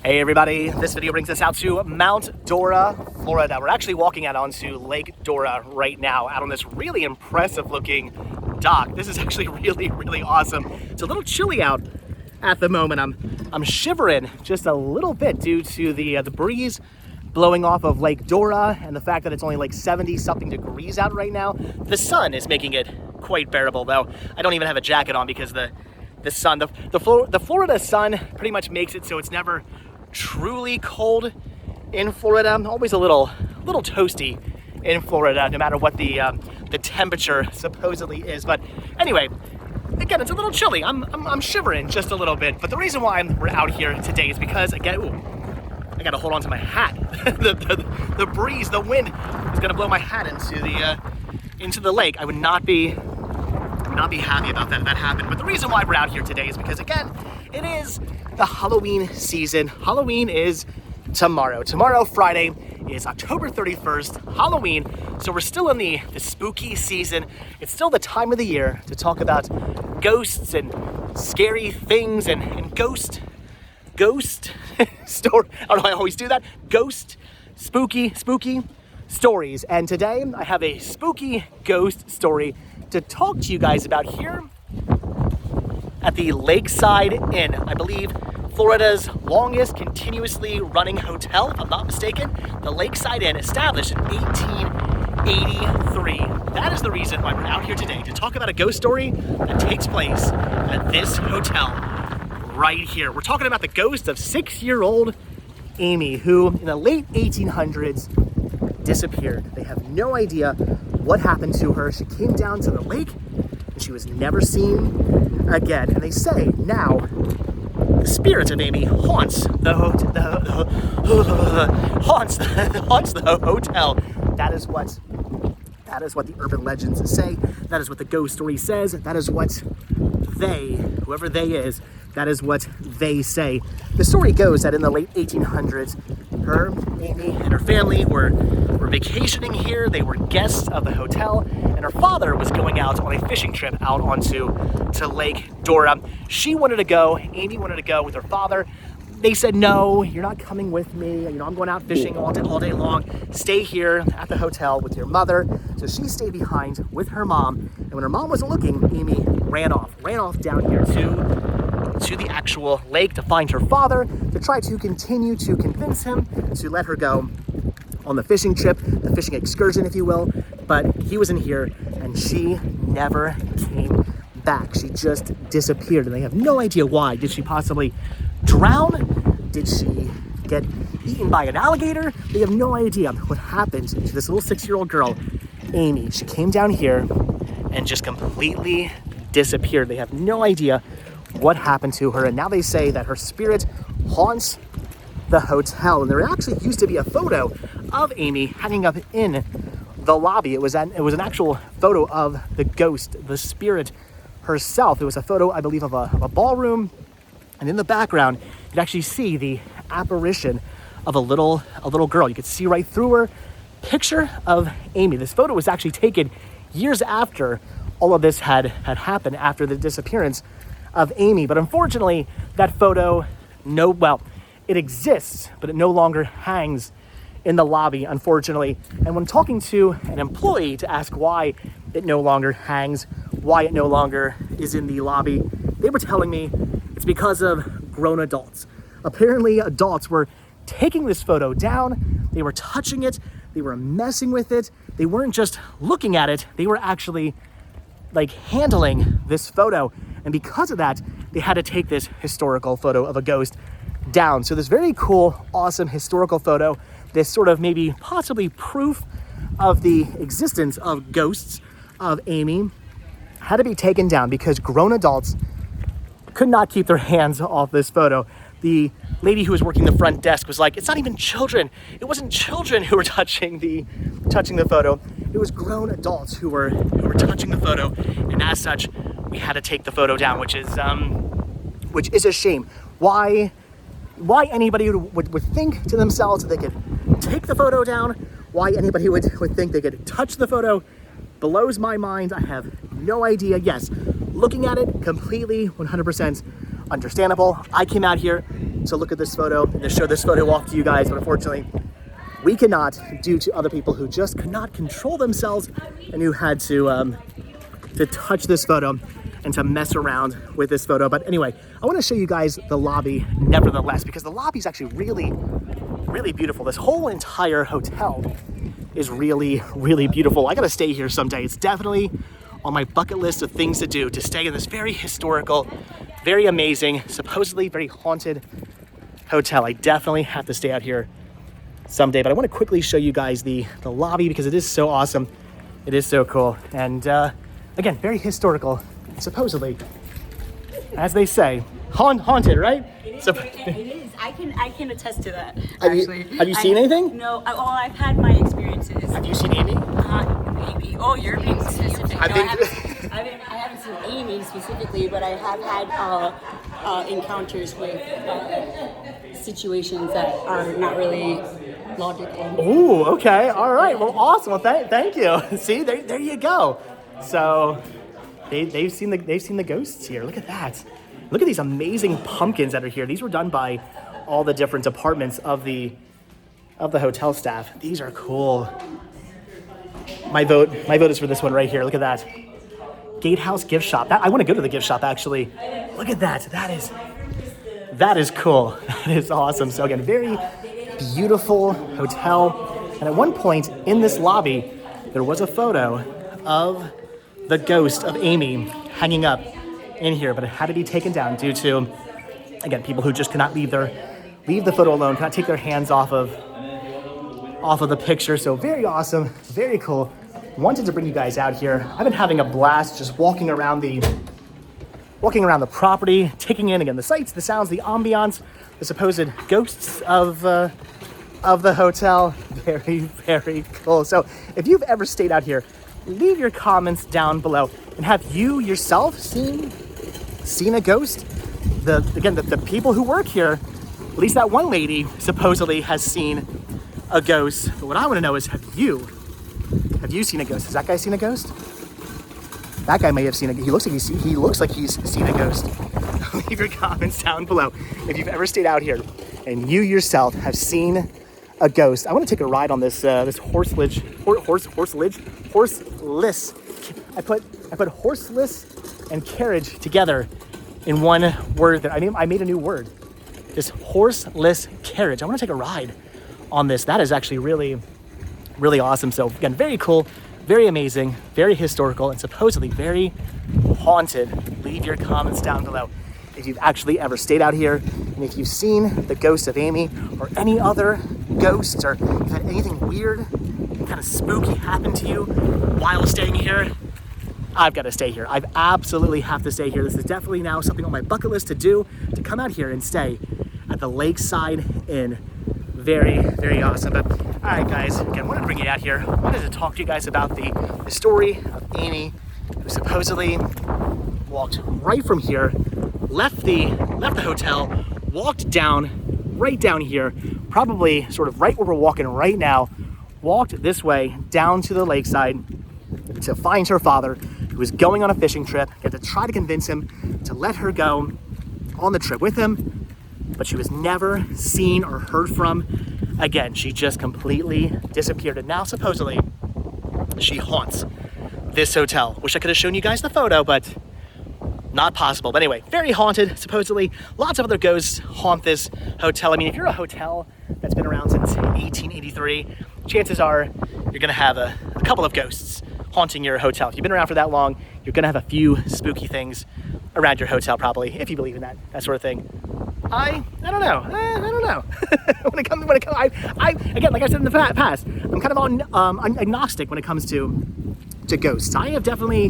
Hey everybody, this video brings us out to Mount Dora, Florida. We're actually walking out onto Lake Dora right now, out on this really impressive looking dock. This is actually really awesome. It's a little chilly out at the moment. I'm shivering just a little bit due to the breeze blowing off of Lake Dora and the fact that it's only like 70 something degrees out right now. The sun is making it quite bearable though. I don't even have a jacket on because the sun, the Florida sun pretty much makes it so it's never truly cold in Florida. Always a little toasty in Florida, no matter what the temperature supposedly is. But anyway, again, it's a little chilly. I'm shivering just a little bit. But the reason why we're out here today is because, again, I gotta hold on to my hat. the breeze, the wind is gonna blow my hat into the lake. I would not be happy about that if that happened. But the reason why we're out here today is because, again, it is the Halloween season. Halloween is tomorrow. Tomorrow, Friday, is October 31st, Halloween. So we're still in the spooky season. It's still the time of the year to talk about ghosts and scary things and ghost story. I don't know, I always do that. Ghost, spooky stories. And today I have a spooky ghost story to talk to you guys about here at the Lakeside Inn. I believe Florida's longest continuously running hotel, if I'm not mistaken. The Lakeside Inn, established in 1883. That is the reason why we're out here today, to talk about a ghost story that takes place at this hotel right here. We're talking about the ghost of 6-year-old Amy, who in the late 1800s disappeared. They have no idea what happened to her. She came down to the lake and she was never seen again. And they say now the spirit of Amy haunts the hotel. That is what the urban legends say. That is what the ghost story says. That is what whoever they is, that is what they say. The story goes that in the late 1800s, Amy and her family were vacationing here. They were guests of the hotel, and her father was going out on a fishing trip out onto Lake Dora. Amy wanted to go with her father. They said, no, you're not coming with me. I'm going out fishing all day long. Stay here at the hotel with your mother. So she stayed behind with her mom. And when her mom wasn't looking, Amy ran off down here to the actual lake to find her father, to try to continue to convince him to let her go on the fishing trip, the fishing excursion, if you will. But he wasn't here, and she never came back. She just disappeared, and they have no idea why. Did she possibly drown? Did she get eaten by an alligator? They have no idea what happened to this little 6-year-old girl, Amy. She came down here and just completely disappeared. They have no idea what happened to her, and now they say that her spirit haunts the hotel. And there actually used to be a photo of Amy hanging up in the lobby. It was an actual photo of the ghost, the spirit herself. It was a photo, I believe, of a ballroom, and in the background you'd actually see the apparition of a little girl. You could see right through her. Picture of Amy. This photo was actually taken years after all of this had happened, after the disappearance of Amy. But unfortunately, that photo, it exists, but it no longer hangs in the lobby, unfortunately. And when talking to an employee to ask why it no longer hangs, why it no longer is in the lobby, they were telling me it's because of grown adults. Apparently, adults were taking this photo down, they were touching it, they were messing with it, they weren't just looking at it, they were actually handling this photo. And because of that, they had to take this historical photo of a ghost down. So this very cool, awesome historical photo, this sort of maybe possibly proof of the existence of ghosts of Amy, had to be taken down because grown adults could not keep their hands off this photo. The lady who was working the front desk was like, it's not even children. It wasn't children who were touching the photo. It was grown adults who were touching the photo. And as such, we had to take the photo down, which is a shame. Why anybody would think to themselves that they could take the photo down, why anybody would think they could touch the photo, blows my mind. I have no idea. Yes, looking at it, completely 100% understandable. I came out here to look at this photo and to show this photo off to you guys, but unfortunately, we cannot, due to other people who just could not control themselves and who had to touch this photo and to mess around with this photo. But anyway, I want to show you guys the lobby nevertheless, because the lobby is actually really, really beautiful. This whole entire hotel is really, really beautiful. I gotta stay here someday. It's definitely on my bucket list of things to do, to stay in this very historical, very amazing, supposedly very haunted hotel. I definitely have to stay out here someday, but I want to quickly show you guys the lobby because it is so awesome. It is so cool. And again, very historical, supposedly, as they say, haunted, right? It is. I can attest to that. Have you seen anything? No. Well, I've had my experiences. Have you seen Amy? Maybe. Oh, you're being specific. I haven't seen Amy specifically, but I have had encounters with situations that are not really logical. Oh, okay. All right. Well, awesome. Well, thank you. See, there you go. So they've seen the ghosts here. Look at that. Look at these amazing pumpkins that are here. These were done by all the different departments of the hotel staff. These are cool. My vote is for this one right here. Look at that. Gatehouse gift shop. I want to go to the gift shop actually. Look at that. That is cool. That is awesome. So again, very beautiful hotel. And at one point in this lobby, there was a photo of the ghost of Amy hanging up in here, but it had to be taken down due to, again, people who just cannot leave the photo alone, cannot take their hands off of the picture. So very awesome, very cool. Wanted to bring you guys out here. I've been having a blast just walking around the property, taking in again the sights, the sounds, the ambiance, the supposed ghosts of the hotel. Very, very cool. So if you've ever stayed out here, leave your comments down below. And have you yourself seen a ghost? The people who work here, at least that one lady supposedly has seen a ghost. But what I want to know is, have you seen a ghost? Has that guy seen a ghost? That guy may have seen a ghost. He looks like he's seen a ghost. Leave your comments down below if you've ever stayed out here and you yourself have seen a ghost. I want to take a ride on this horseless. I put horseless and carriage together in one word. That I made a new word. This horseless carriage. I want to take a ride on this. That is actually really, really awesome. So again, very cool, very amazing, very historical, and supposedly very haunted. Leave your comments down below if you've actually ever stayed out here, and if you've seen the ghost of Amy or any other ghosts, or if had anything weird, kind of spooky happen to you while staying here. I've got to stay here. I absolutely have to stay here. This is definitely now something on my bucket list to do, to come out here and stay at the Lakeside Inn. Very, very awesome. But all right, guys, again, I wanted to bring you out here. I wanted to talk to you guys about the story of Amy, who supposedly walked right from here, left the hotel, walked right down here, probably sort of right where we're walking right now, walked this way down to the lakeside to find her father, who was going on a fishing trip, and to try to convince him to let her go on the trip with him, but she was never seen or heard from again. She just completely disappeared, and now supposedly she haunts this hotel. Wish I could have shown you guys the photo, but not possible. But anyway, very haunted, supposedly. Lots of other ghosts haunt this hotel. I mean, if you're a hotel that's been around since 1883, chances are you're gonna have a couple of ghosts haunting your hotel. If you've been around for that long, you're gonna have a few spooky things around your hotel, probably, if you believe in that sort of thing. I don't know. I don't know. Again, like I said in the past, I'm kind of agnostic when it comes to ghosts. I have definitely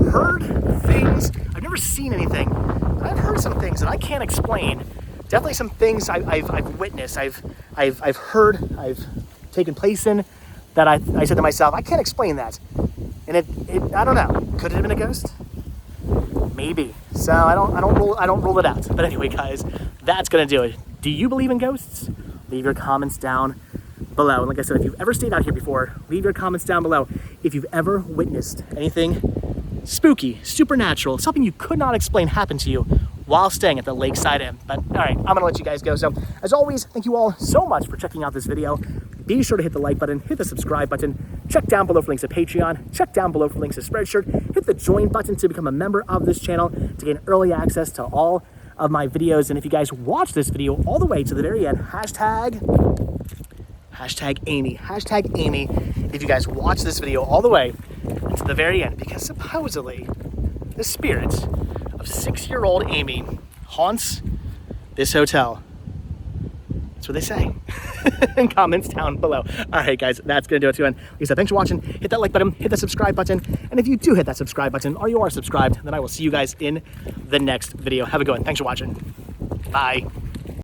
heard things. I've never seen anything, but I've heard some things that I can't explain. Definitely some things I've witnessed. I've heard. I've taken place in that I said to myself, I can't explain that. And it I don't know. Could it have been a ghost? Maybe. So I don't rule it out. But anyway, guys, that's gonna do it. Do you believe in ghosts? Leave your comments down below. And like I said, if you've ever stayed out here before, leave your comments down below. If you've ever witnessed anything spooky, supernatural, something you could not explain happen to you while staying at the Lakeside Inn. But all right, I'm gonna let you guys go. So as always, thank you all so much for checking out this video. Be sure to hit the like button, hit the subscribe button, check down below for links to Patreon, check down below for links to Spreadshirt, hit the join button to become a member of this channel to gain early access to all of my videos. And if you guys watch this video all the way to the very end, hashtag Amy, if you guys watch this video all the way to the very end, because supposedly the spirit of 6-year-old Amy haunts this hotel. That's what they say in comments down below. All right, guys, that's going to do it to end. Like I said, thanks for watching. Hit that like button, hit that subscribe button. And if you do hit that subscribe button or you are subscribed, then I will see you guys in the next video. Have a good one. Thanks for watching. Bye.